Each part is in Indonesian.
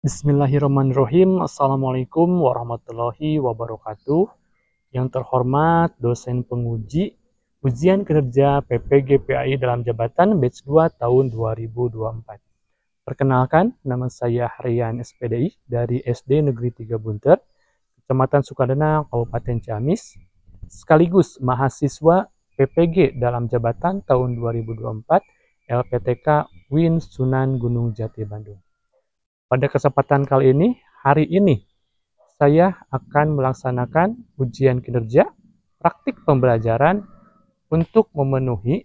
Bismillahirrahmanirrahim. Assalamualaikum warahmatullahi wabarakatuh. Yang terhormat dosen penguji ujian kinerja PPG PAI dalam jabatan batch 2 tahun 2024. Perkenalkan, nama saya Rian SPDI dari SD Negeri 3 Bunter, Kecamatan Sukadana, Kabupaten Ciamis, sekaligus mahasiswa PPG dalam jabatan tahun 2024 LPTK Win Sunan Gunung Jati Bandung. Pada kesempatan kali ini, hari ini, saya akan melaksanakan ujian kinerja praktik pembelajaran untuk memenuhi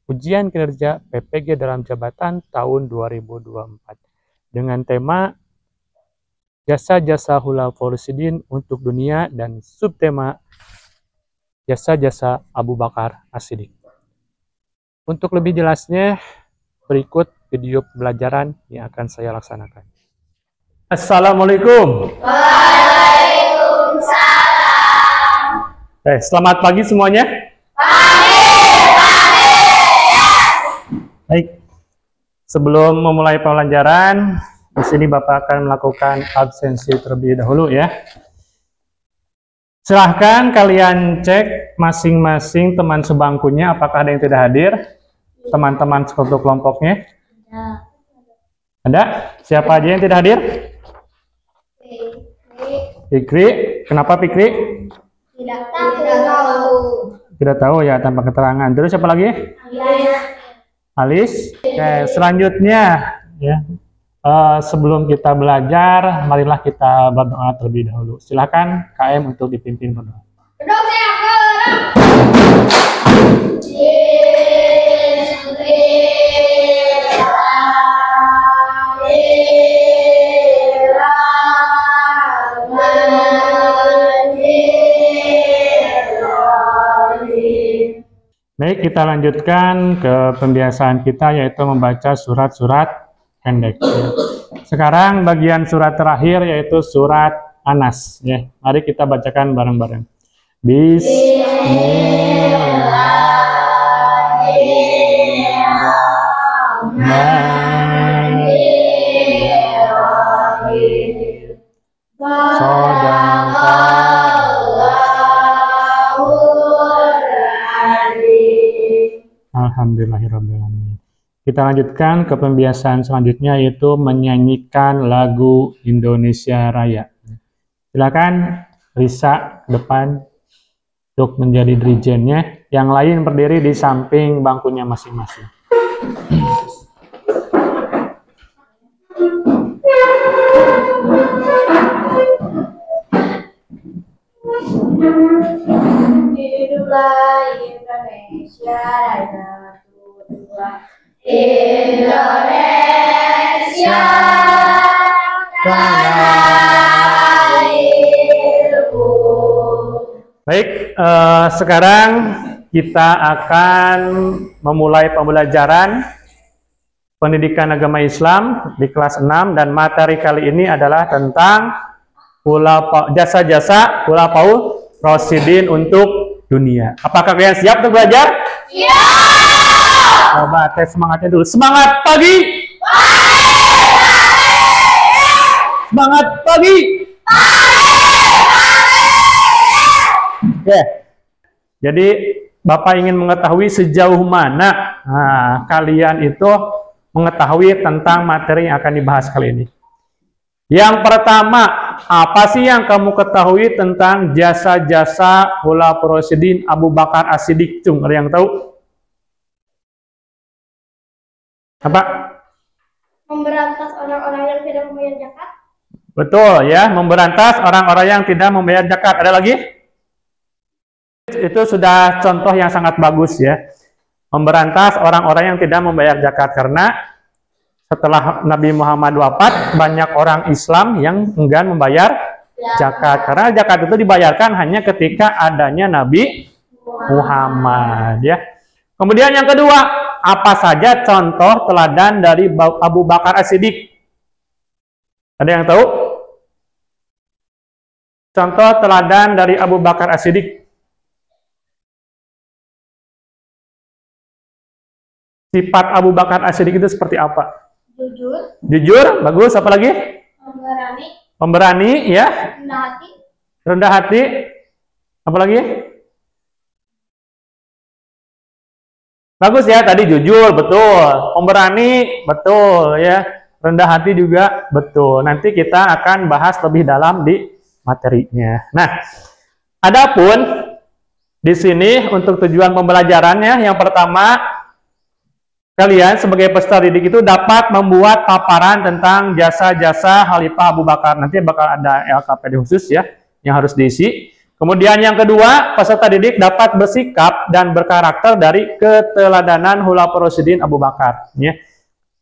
ujian kinerja PPG dalam jabatan tahun 2024 dengan tema jasa-jasa Khulafaur Rasyidin untuk dunia dan subtema jasa-jasa Abu Bakar As-Siddiq. Untuk lebih jelasnya, berikut video pembelajaran yang akan saya laksanakan. Assalamualaikum. Waalaikumsalam. Selamat pagi semuanya. Baik. Sebelum memulai pembelajaran, di sini Bapak akan melakukan absensi terlebih dahulu ya. Silahkan kalian cek masing-masing teman sebangkunya apakah ada yang tidak hadir. Teman-teman satu kelompoknya. Ada? Siapa aja yang tidak hadir? Fikri. Kenapa Fikri? Tidak tahu. Tidak tahu ya, tanpa keterangan. Terus siapa lagi? Alis. Oke, selanjutnya ya. Sebelum kita belajar, marilah kita berdoa terlebih dahulu. Silakan KM untuk dipimpin berdoa. Baik, kita lanjutkan ke pembiasaan kita, yaitu membaca surat-surat pendek. Sekarang bagian surat terakhir, yaitu surat Anas. Ya, mari kita bacakan bareng-bareng. Alhamdulillahirrahmanirrahim. Kita lanjutkan ke pembiasaan selanjutnya, yaitu menyanyikan lagu Indonesia Raya. Silakan Risa ke depan untuk menjadi dirijennya. Yang lain berdiri di samping bangkunya masing-masing. Hiduplah Indonesia Raya, Indonesia tanah airku. Baik, sekarang kita akan memulai pembelajaran pendidikan agama Islam di kelas 6, dan materi kali ini adalah tentang jasa-jasa Khulafaur Rasyidin untuk dunia. Apakah kalian siap untuk belajar? Iya. Coba tes semangatnya dulu. Semangat pagi. Semangat pagi. Oke. Jadi Bapak ingin mengetahui sejauh mana kalian itu mengetahui tentang materi yang akan dibahas kali ini. Yang pertama, apa sih yang kamu ketahui tentang jasa-jasa Khulafaur Rasyidin Abu Bakar As-Siddiq? Ada yang tahu? Apa? Memberantas orang-orang yang tidak membayar zakat. Betul ya, memberantas orang-orang yang tidak membayar zakat. Ada lagi? Itu sudah contoh yang sangat bagus ya. Memberantas orang-orang yang tidak membayar zakat, karena setelah Nabi Muhammad wafat, banyak orang Islam yang enggan membayar zakat. Karena zakat itu dibayarkan hanya ketika adanya Nabi Muhammad ya. Kemudian yang kedua, apa saja contoh teladan dari Abu Bakar As-Siddiq? Ada yang tahu? Contoh teladan dari Abu Bakar As-Siddiq. Sifat Abu Bakar As-Siddiq itu seperti apa? Jujur. Jujur, bagus. Apa lagi? Pemberani. Pemberani, ya. Rendah hati. Rendah hati. Apa lagi? Bagus ya, tadi jujur, betul. Pemberani, betul ya. Rendah hati juga, betul. Nanti kita akan bahas lebih dalam di materinya. Nah, adapun di sini untuk tujuan pembelajarannya, yang pertama, kalian sebagai peserta didik itu dapat membuat paparan tentang jasa-jasa Khalifah Abu Bakar. Nanti bakal ada LKPD khusus ya, yang harus diisi. Kemudian yang kedua, peserta didik dapat bersikap dan berkarakter dari keteladanan Khulafaur Rasyidin Abu Bakar. Ya.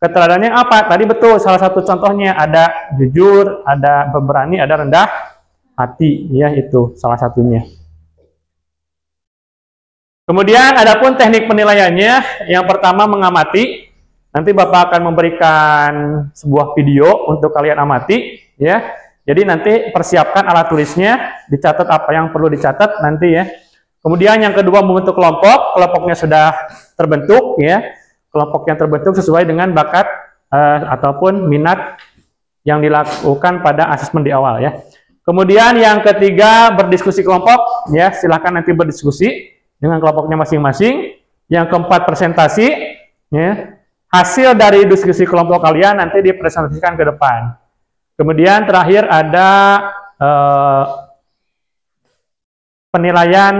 Keteladanannya apa? Tadi betul, salah satu contohnya ada jujur, ada pemberani, ada rendah hati. Ya, itu salah satunya. Kemudian adapun teknik penilaiannya, yang pertama mengamati. Nanti Bapak akan memberikan sebuah video untuk kalian amati. Ya. Jadi nanti persiapkan alat tulisnya, dicatat apa yang perlu dicatat nanti ya. Kemudian yang kedua membentuk kelompok, kelompoknya sudah terbentuk ya. Kelompok yang terbentuk sesuai dengan bakat ataupun minat yang dilakukan pada asesmen di awal ya. Kemudian yang ketiga berdiskusi kelompok ya, silahkan nanti berdiskusi dengan kelompoknya masing-masing. Yang keempat presentasi ya. Hasil dari diskusi kelompok kalian nanti dipresentasikan ke depan. Kemudian terakhir ada penilaian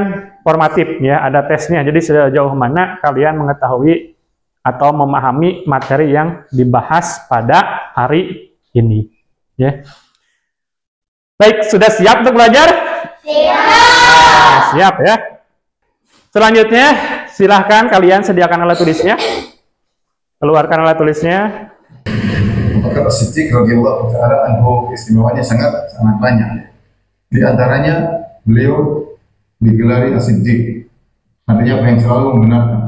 formatif ya, ada tesnya. Jadi sejauh mana kalian mengetahui atau memahami materi yang dibahas pada hari ini ya. Baik, sudah siap untuk belajar? Siap. Nah, siap ya. Selanjutnya silahkan kalian sediakan alat tulisnya. Keluarkan alat tulisnya. Maka As-Siddiq radhiyallahu taala anhu istimewanya sangat banyak. Di antaranya beliau digelari As-Siddiq, artinya apa yang selalu membenarkan.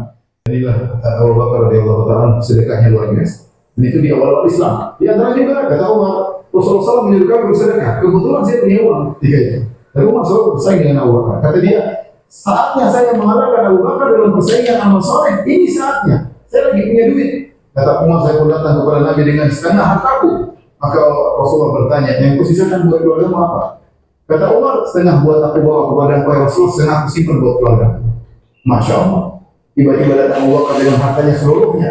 Inilah Abu Bakar radhiyallahu taala sedekahnya luar biasa. Dan itu di awal Islam. Di antaranya juga kata Umar, Rasulullah SAW menyuruhkan bersedekah. Kebetulan saya punya uang tiga itu. Lalu Umar selalu bersaing dengan Abu Bakar. Kata dia, saatnya saya mengharapkan Abu Bakar dalam persaingan amal soleh. Ini saatnya. Saya lagi punya duit. Kata Umar, saya pun datang kepada Nabi dengan setengah hartaku. Maka Rasulullah bertanya, yang kau sisakan buat keluargamu apa? Kata Umar, setengah buat aku bawa kepada engkau ya Rasul, setengah aku simpan buat keluarga. Masya Allah. Tiba-tiba datang Abu Bakar dengan hartanya seluruhnya.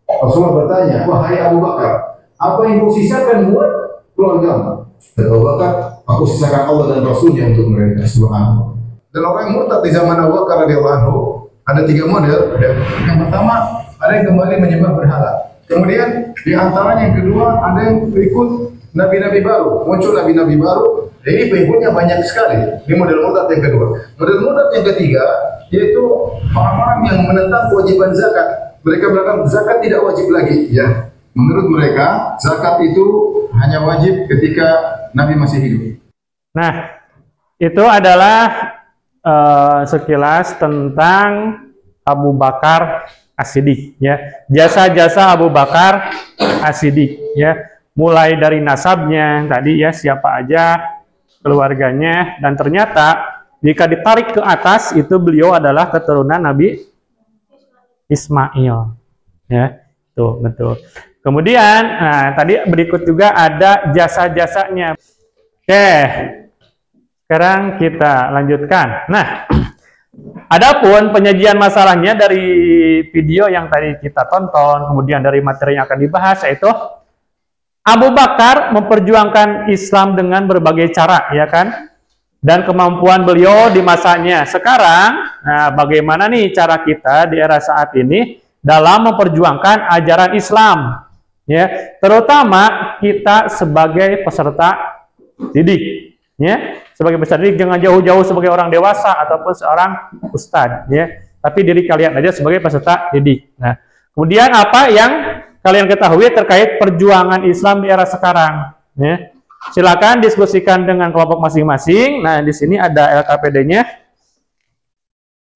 Rasulullah bertanya, wahai Abu Bakar, apa yang kau sisakan buat keluargamu? Kata Abu Bakar, aku sisakan Allah dan Rasulnya untuk mereka. Subhanallah. Dan orang yang murtad di zaman Abu Bakar radhiyallahu anhu ada tiga model. Yang pertama, ada yang kembali menyembah berhala. Kemudian di antaranya yang kedua ada yang ikut nabi-nabi baru, muncul nabi-nabi baru. Jadi pengikutnya banyak sekali. Ini model murtad yang kedua. Model murtad yang ketiga yaitu orang-orang yang menentang kewajiban zakat. Mereka berkata zakat tidak wajib lagi. Ya, menurut mereka zakat itu hanya wajib ketika Nabi masih hidup. Nah, itu adalah sekilas tentang Abu Bakar As-Siddiq ya. Jasa-jasa Abu Bakar As-Siddiq ya. Mulai dari nasabnya tadi ya, siapa aja keluarganya, dan ternyata jika ditarik ke atas itu beliau adalah keturunan Nabi Ismail ya. Tuh, betul. Kemudian nah, tadi berikut juga ada jasa-jasanya. Oke. Sekarang kita lanjutkan. Nah, adapun penyajian masalahnya dari video yang tadi kita tonton, kemudian dari materi yang akan dibahas, yaitu Abu Bakar memperjuangkan Islam dengan berbagai cara, ya kan? Dan kemampuan beliau di masanya. Sekarang, nah, bagaimana nih cara kita di era saat ini dalam memperjuangkan ajaran Islam? Ya, terutama kita sebagai peserta didik. Ya, sebagai peserta didik jangan jauh-jauh sebagai orang dewasa ataupun seorang ustadz, ya. Tapi diri kalian aja sebagai peserta didik. Nah, kemudian apa yang kalian ketahui terkait perjuangan Islam di era sekarang? Ya, silakan diskusikan dengan kelompok masing-masing. Nah, di sini ada LKPD-nya.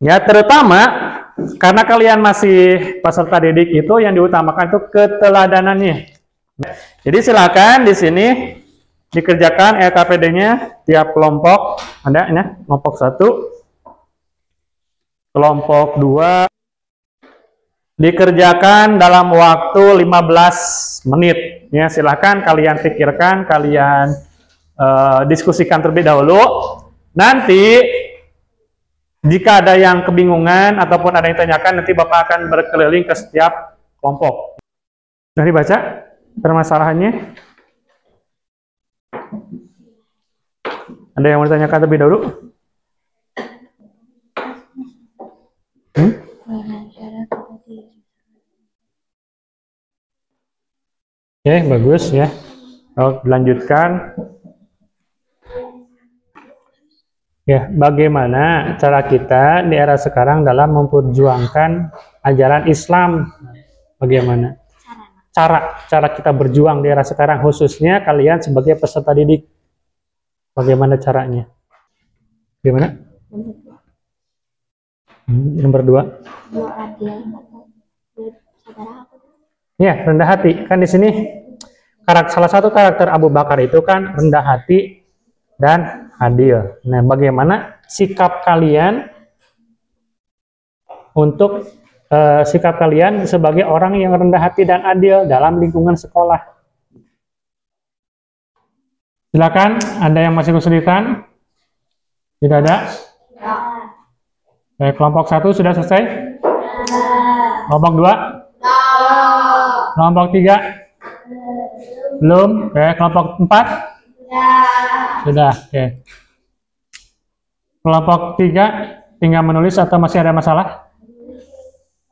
Ya, terutama karena kalian masih peserta didik itu yang diutamakan itu keteladanannya. Jadi silakan di sini dikerjakan LKPD-nya tiap kelompok. Ada ya, kelompok 1, kelompok 2, dikerjakan dalam waktu 15 menit. Ya, silahkan kalian pikirkan, kalian diskusikan terlebih dahulu. Nanti jika ada yang kebingungan ataupun ada yang tanyakan, nanti Bapak akan berkeliling ke setiap kelompok. Nah, dibaca permasalahannya. Ada yang mau ditanyakan terlebih dahulu? Oke, bagus ya. Dilanjutkan. Ya, bagaimana cara kita di era sekarang dalam memperjuangkan ajaran Islam? Bagaimana? Cara kita berjuang di era sekarang, khususnya kalian sebagai peserta didik. Bagaimana caranya? Bagaimana? Nomor 2. Ya, rendah hati. Kan di sini salah satu karakter Abu Bakar itu kan rendah hati dan adil. Nah, bagaimana sikap kalian untuk sikap kalian sebagai orang yang rendah hati dan adil dalam lingkungan sekolah? Silakan, ada yang masih kesulitan? Tidak ada? Kelompok 1 sudah selesai? Kelompok 2? Kelompok 3? Belum? Kelompok 4? Sudah, oke. Kelompok 3 tinggal menulis atau masih ada masalah?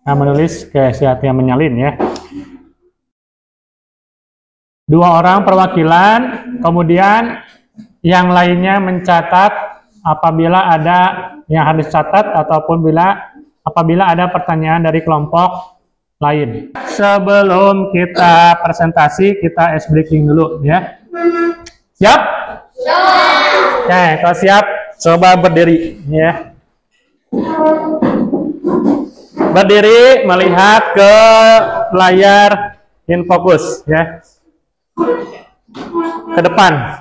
Nah, menulis, oke, siap, yang menyalin ya. 2 orang perwakilan, kemudian yang lainnya mencatat apabila ada yang harus catat ataupun apabila ada pertanyaan dari kelompok lain. Sebelum kita presentasi, kita ice breaking dulu ya. Siap? Siap. Oke, kalau siap, coba berdiri ya. Berdiri melihat ke layar in focus ya. Ke depan.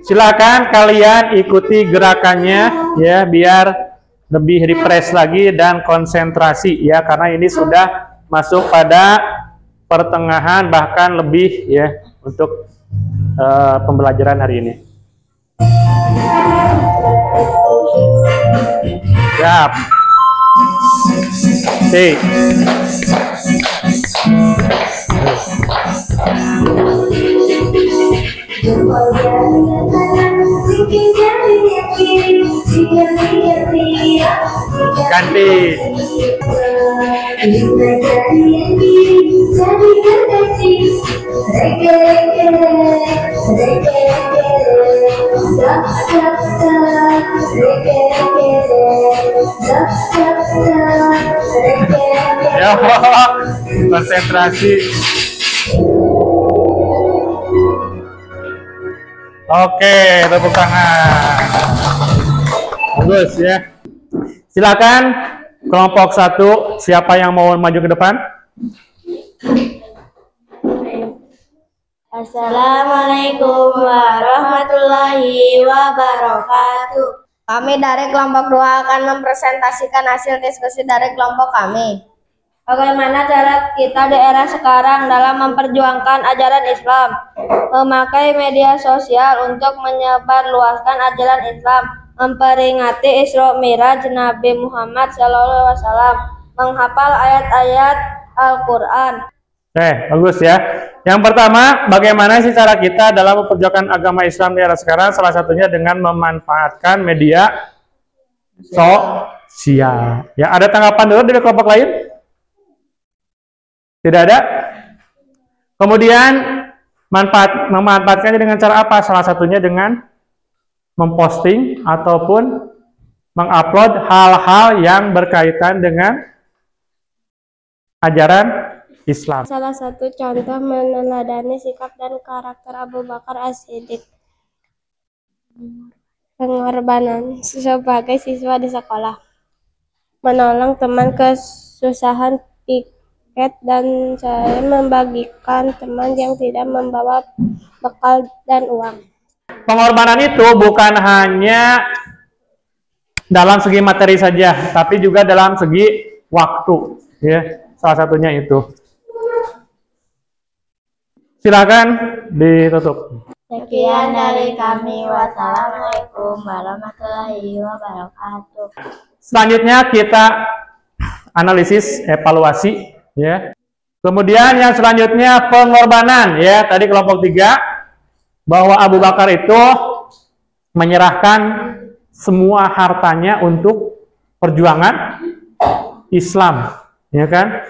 Silakan kalian ikuti gerakannya ya, biar lebih refresh lagi dan konsentrasi ya, karena ini sudah masuk pada pertengahan bahkan lebih ya untuk pembelajaran hari ini. Siap. Oke. Ganti. Yo, konsentrasi. Oke, tepuk tangan. Bagus ya. Silakan kelompok 1, siapa yang mau maju ke depan? Assalamualaikum warahmatullahi wabarakatuh. Kami dari kelompok 2 akan mempresentasikan hasil diskusi dari kelompok kami. Bagaimana cara kita di era sekarang dalam memperjuangkan ajaran Islam? Memakai media sosial untuk menyebarluaskan ajaran Islam, memperingati Isra Mi'raj Nabi Muhammad SAW, menghafal ayat-ayat Al-Quran. Oke, bagus ya. Yang pertama, bagaimana sih cara kita dalam memperjuangkan agama Islam di era sekarang? Salah satunya dengan memanfaatkan media sosial. Ya, ada tanggapan dulu dari kelompok lain? Tidak ada? Kemudian memanfaatkannya dengan cara apa? Salah satunya dengan memposting ataupun mengupload hal-hal yang berkaitan dengan ajaran Islam. Salah satu contoh meneladani sikap dan karakter Abu Bakar As-Siddiq. Pengorbanan sebagai siswa di sekolah. Menolong teman kesusahan piket dan saya membagikan teman yang tidak membawa bekal dan uang. Pengorbanan itu bukan hanya dalam segi materi saja, tapi juga dalam segi waktu, ya. Salah satunya itu. Silakan ditutup. Sekian dari kami. Wassalamualaikum warahmatullahi wabarakatuh. Selanjutnya kita analisis evaluasi, ya. Kemudian yang selanjutnya pengorbanan, ya. Tadi kelompok 3 bahwa Abu Bakar itu menyerahkan semua hartanya untuk perjuangan Islam, ya kan?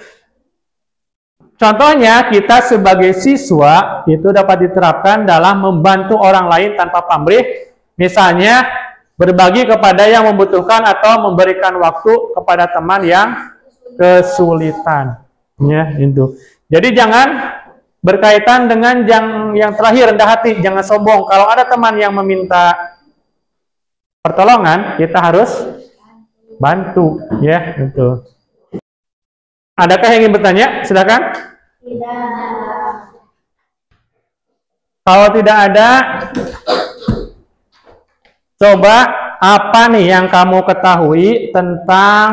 Contohnya kita sebagai siswa itu dapat diterapkan dalam membantu orang lain tanpa pamrih, misalnya berbagi kepada yang membutuhkan atau memberikan waktu kepada teman yang kesulitan, ya itu. Jadi jangan berkaitan dengan yang terakhir, rendah hati, jangan sombong. Kalau ada teman yang meminta pertolongan, kita harus bantu, ya itu. Adakah yang ingin bertanya? Silakan. Tidak. Kalau tidak ada, coba apa nih yang kamu ketahui tentang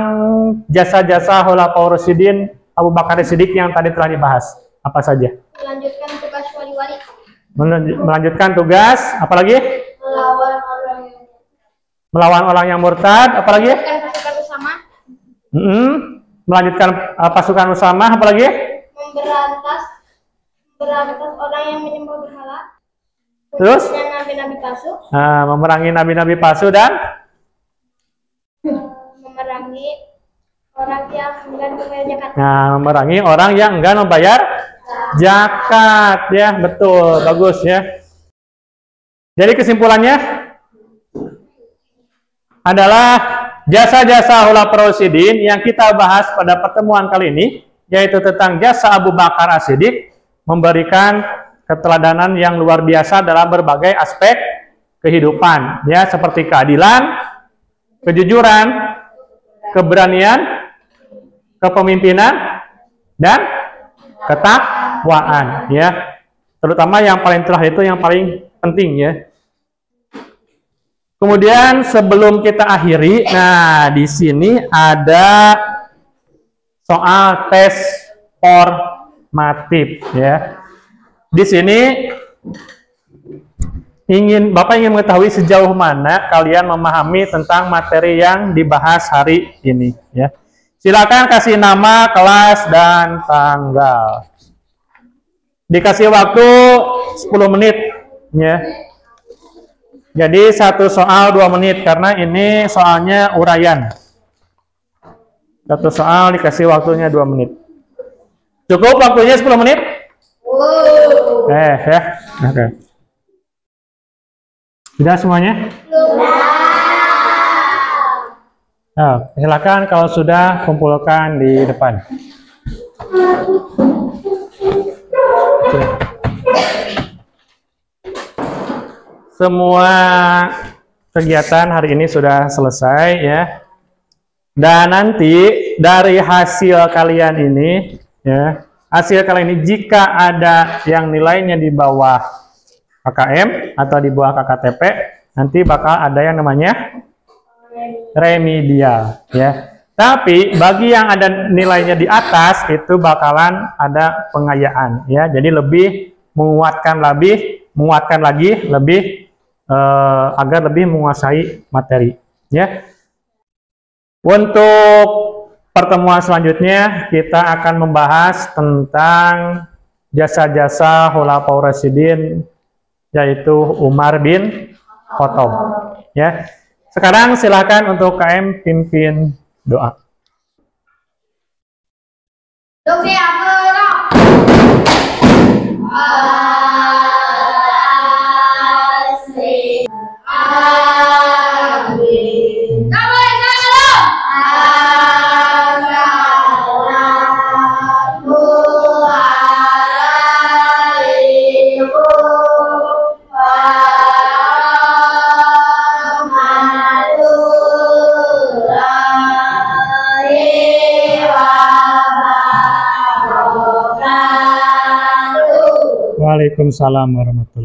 jasa-jasa Khulafaur Rasyidin Abu Bakar Siddiq yang tadi telah dibahas? Apa saja? Melanjutkan tugas wali-wali. Melanjutkan tugas, apalagi? Melawan orang yang murtad, apalagi? Melanjutkan pasukan Usama. Melanjutkan pasukan Usama, apalagi? Memberantas orang yang menyembah berhala. Terus? Nabi-nabi palsu. Memerangi nabi-nabi palsu dan? Memerangi orang yang enggan membayar zakat. Memerangi orang yang enggan membayar zakat, ya, betul, bagus, ya. Jadi kesimpulannya adalah jasa-jasa Khulafaur Rasyidin yang kita bahas pada pertemuan kali ini, yaitu tentang jasa Abu Bakar As-Siddiq, memberikan keteladanan yang luar biasa dalam berbagai aspek kehidupan, ya, seperti keadilan, kejujuran, keberanian, kepemimpinan, dan ketakwaan, ya. Terutama yang paling terakhir itu yang paling penting, ya. Kemudian sebelum kita akhiri, nah di sini ada soal tes formatif, ya. Di sini Bapak ingin mengetahui sejauh mana kalian memahami tentang materi yang dibahas hari ini, ya. Silakan kasih nama, kelas, dan tanggal. Dikasih waktu 10 menit, ya. Jadi satu soal 2 menit karena ini soalnya uraian. Satu soal dikasih waktunya 2 menit. Cukup waktunya 10 menit? Ya. Oke. Sudah semuanya? Nah, silakan kalau sudah kumpulkan di depan. Semua kegiatan hari ini sudah selesai, ya. Dan nanti dari hasil kalian ini, ya, hasil kalian ini jika ada yang nilainya di bawah KKM atau di bawah KKTP, nanti bakal ada yang namanya remedial, ya. Tapi bagi yang ada nilainya di atas itu bakalan ada pengayaan, ya. Jadi lebih menguatkan lagi lebih agar lebih menguasai materi, ya. Untuk pertemuan selanjutnya kita akan membahas tentang jasa-jasa Khulafaur Rasyidin, yaitu Umar bin Khattab, ya. Sekarang silakan untuk KM pimpin doa. Waalaikumsalam warahmatullahi wabarakatuh.